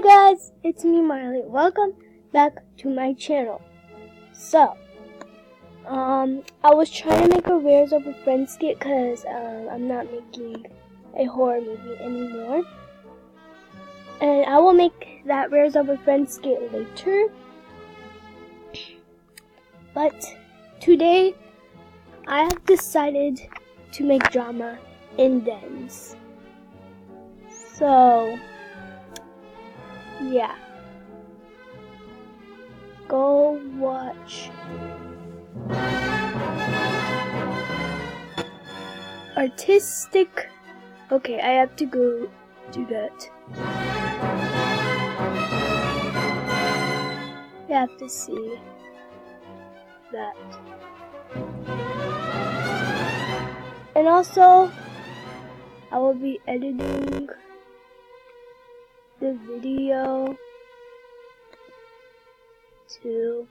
guys, it's me Marley. Welcome back to my channel. So, I was trying to make a Rares Over Friends skit because I'm not making a horror movie anymore. And I will make that Rares Over Friends skit later. But today, I have decided to make drama in dens. So, yeah. Go watch artistic. Okay, I have to go do that. You have to see that. And also, I will be editing the video to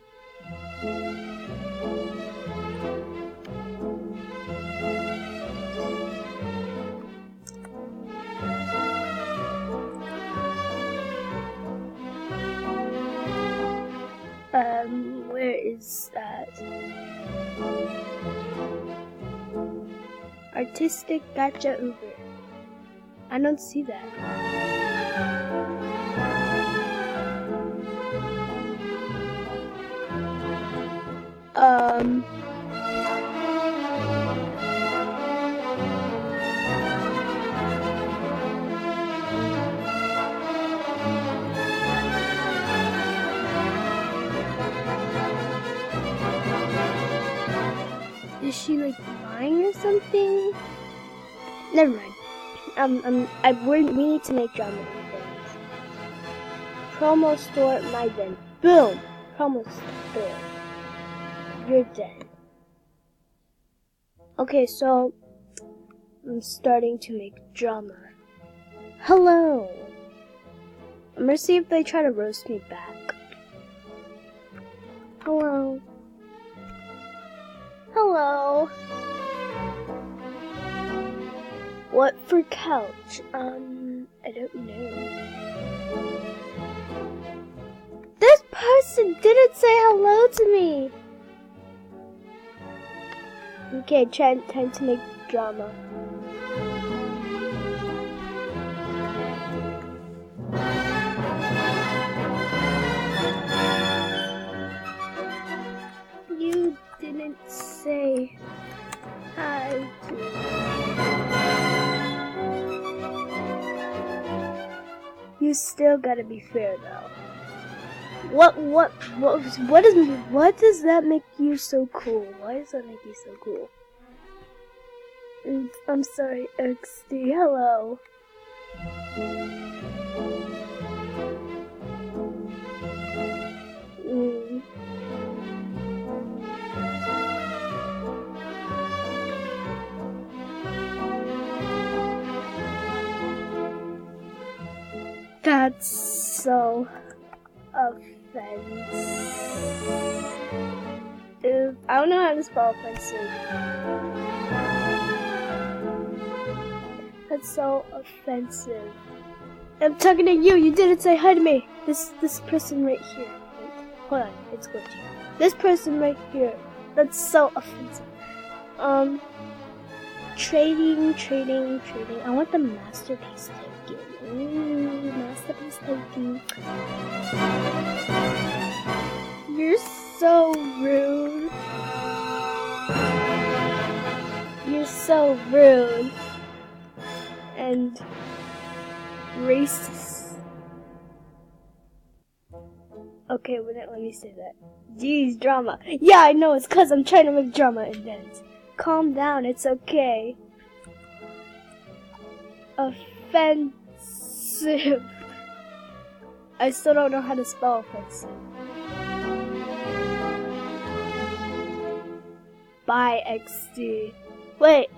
where is that? Artistic Gacha Uber. I don't see that. Is she like lying or something? Never mind. We need to make drama events. Promo store my den. Boom! Promo store. You're dead. Okay, so I'm starting to make drama. Hello! I'm gonna see if they try to roast me back. Hello. Hello. What for couch? I don't know. This person didn't say hello to me. Okay, time to make drama. You didn't say hi to me. You still gotta be fair though. What does that make you so cool? Why does that make you so cool? I'm sorry, XD. Hello. That's so offensive. I don't know how to spell offensive. That's so offensive. I'm talking to you. You didn't say hi to me. This person right here. Wait, hold on, it's glitchy. This person right here. That's so offensive. Trading. I want the masterpiece token. Ooh, masterpiece token. You're so rude. You're so rude. And racist. Okay, let me say that. Jeez, drama. Yeah, I know, it's cause I'm trying to make drama in dens. Calm down, it's okay. Offensive. I still don't know how to spell offensive. Bye, XD. Wait,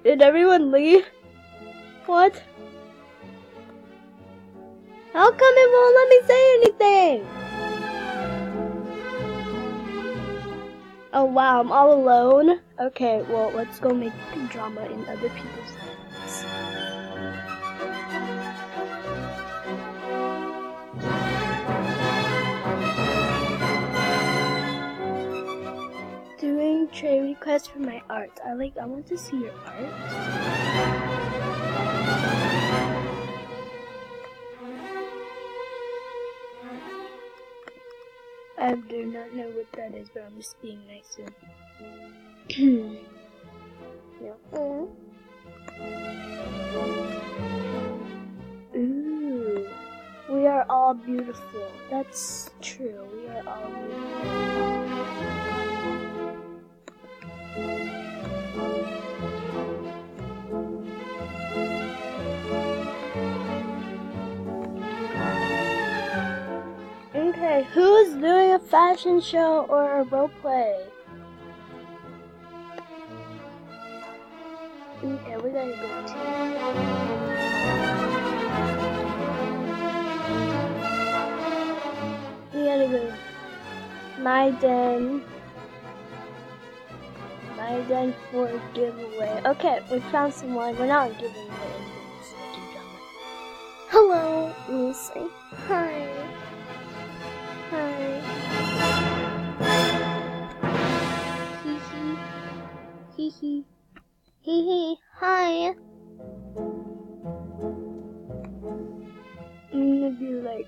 did everyone leave? What? How come it won't let me say anything? Oh wow, I'm all alone? Okay, well, let's go make drama in other people's lives. request for my art. I want to see your art. I do not know what that is, but I'm just being nice to him. Yeah. Ooh. We are all beautiful. That's true. We are all beautiful. Okay, who's doing a fashion show or a role play? Okay, we gotta go to. We gotta go. My den for a giveaway. Okay, we found someone. We're not giving away anything. Hello, Lucy. Hi. Hi. Hee hee. Hee hee. Hi. I'm gonna be like,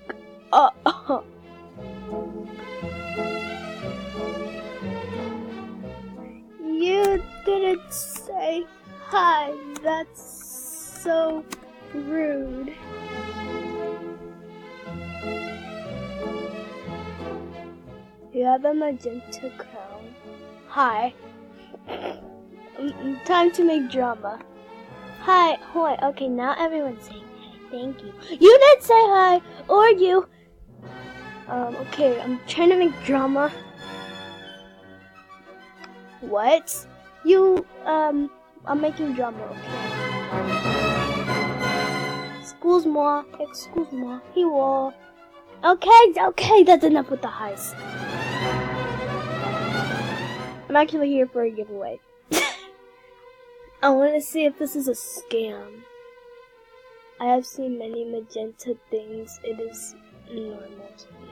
You didn't say hi. That's so rude. You have a magenta crown. Hi. Time to make drama. Hi. Hoi. Okay, now everyone's saying hi. Thank you. You didn't say hi. Or you. Okay, I'm trying to make drama. What? You, I'm making drama, okay? Excuse-moi, he will. Okay, that's enough with the highs. I'm actually here for a giveaway. I want to see if this is a scam. I have seen many magenta things. It is normal to me.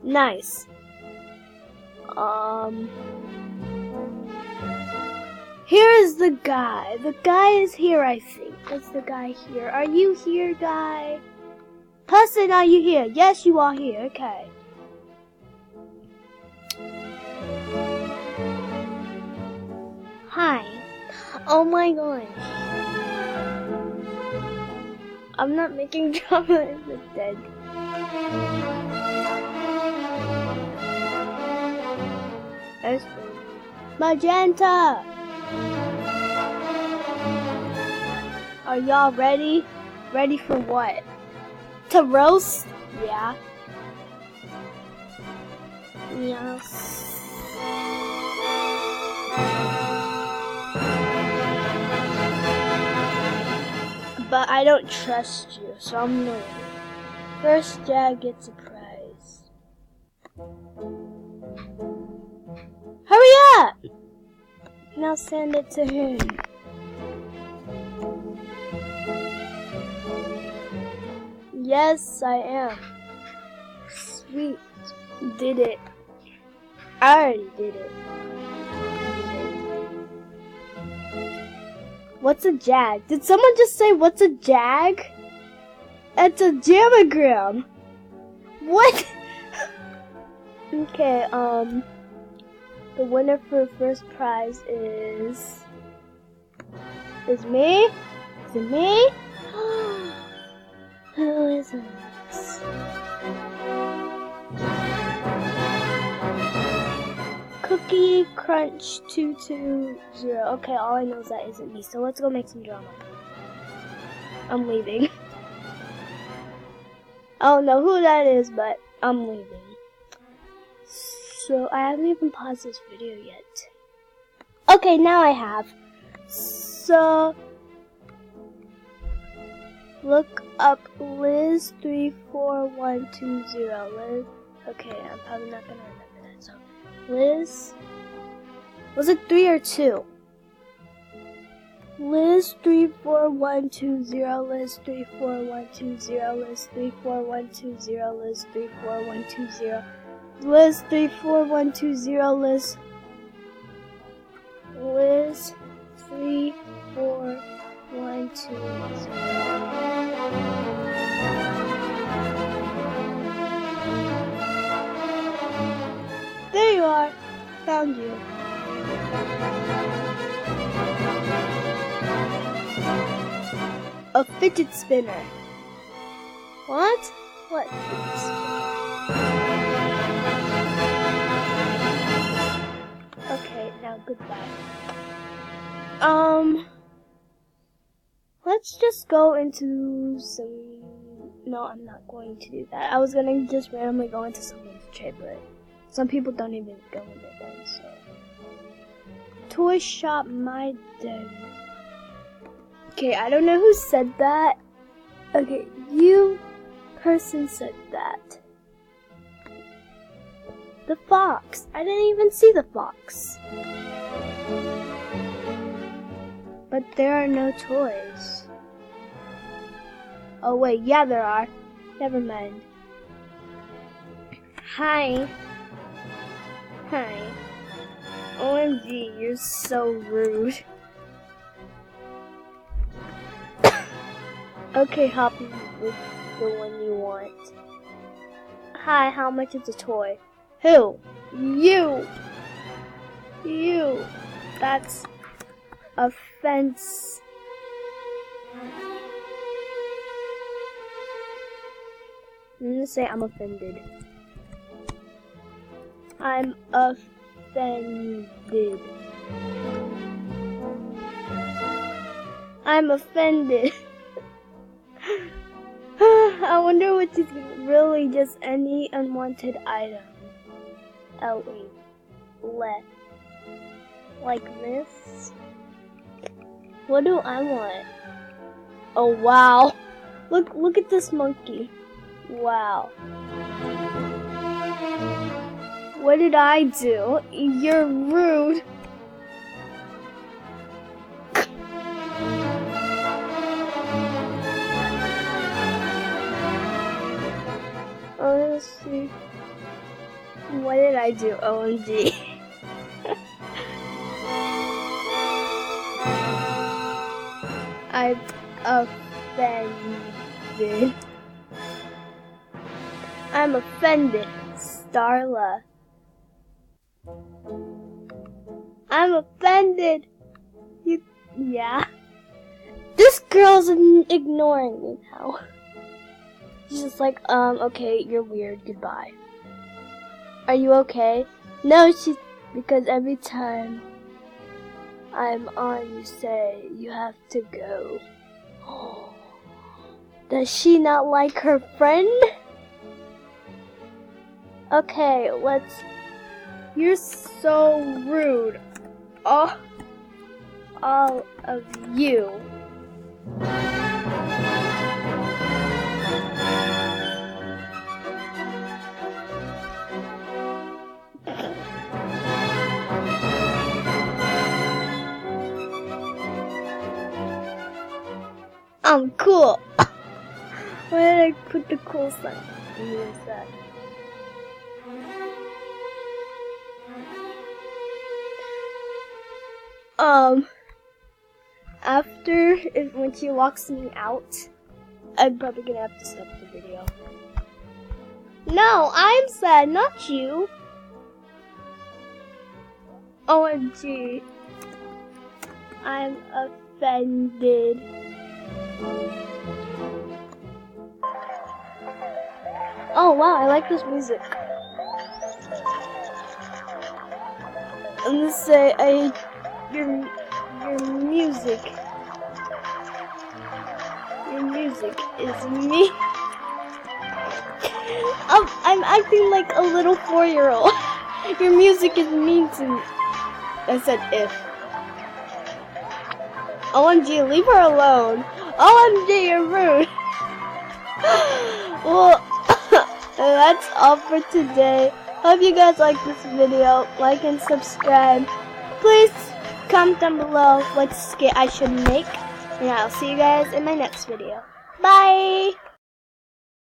Nice. Here is the guy. The guy is here, I think. Is the guy here? Are you here, guy? Person, are you here? Yes, you are here. Okay. Hi. Oh my gosh. I'm not making drama in the dead. Magenta! Are y'all ready? Ready for what? To roast? Yeah. Yes. But I don't trust you, so I'm no. First Jag gets a prize. Hurry up! Now send it to him. Yes, I am. Sweet. Did it. I already did it. What's a jag? Did someone just say what's a jag? It's a jammogram. What? Okay, the winner for first prize is me? Is it me? Who is this? Cookie Crunch 220. Okay, all I know is that isn't me. So let's go make some drama. I'm leaving. I don't know who that is, but I'm leaving. So I haven't even paused this video yet. Okay, now I have. So look up Liz34120. Liz. Okay, I'm probably not gonna remember that. So Liz. Was it 3 or 2? Liz34120. Liz34120. Liz34120. Liz34120. Liz34120. Liz. Liz 34120. There you are. Found you. A fidget spinner. What? What fidget spinner? Okay, now goodbye. Let's just go into some... No, I'm not going to do that. I was gonna just randomly go into someone's trade, but some people don't even go in there then, so... Toy Shop My Day. Okay, I don't know who said that. Okay, you person said that. The fox. I didn't even see the fox. But there are no toys. Oh wait, yeah there are. Never mind. Hi. Hi. OMG, you're so rude. Okay, Hoppy with the one you want. Hi, how much is a toy? Who? You! You! That's a fence. I'm gonna say I'm offended. I'm offended. I'm offended. I wonder what is really just any unwanted item. Ellie. Left. Like this? What do I want? Oh wow. Look at this monkey. Wow. What did I do? You're rude. Let's see. What did I do? OMG. I'm offended. I'm offended, Starla. I'm offended. Yeah. This girl's ignoring me now. She's just like, okay, you're weird, goodbye. Are you okay? No, because every time I'm on, you say you have to go. Does she not like her friend? Okay, you're so rude. All of you. I'm cool. Where did I put the cool sign? Where's that? When she locks me out, I'm probably gonna have to stop the video. No, I'm sad, not you. OMG. I'm offended. Oh wow, I like this music. I'm gonna say your music. Your music is me. I'm acting like a little 4-year-old. Your music is mean to me. I said if. OMG, leave her alone. OMG, you're rude. Well, that's all for today. Hope you guys like this video. Like and subscribe. Please comment down below what skit I should make. And I'll see you guys in my next video. Bye!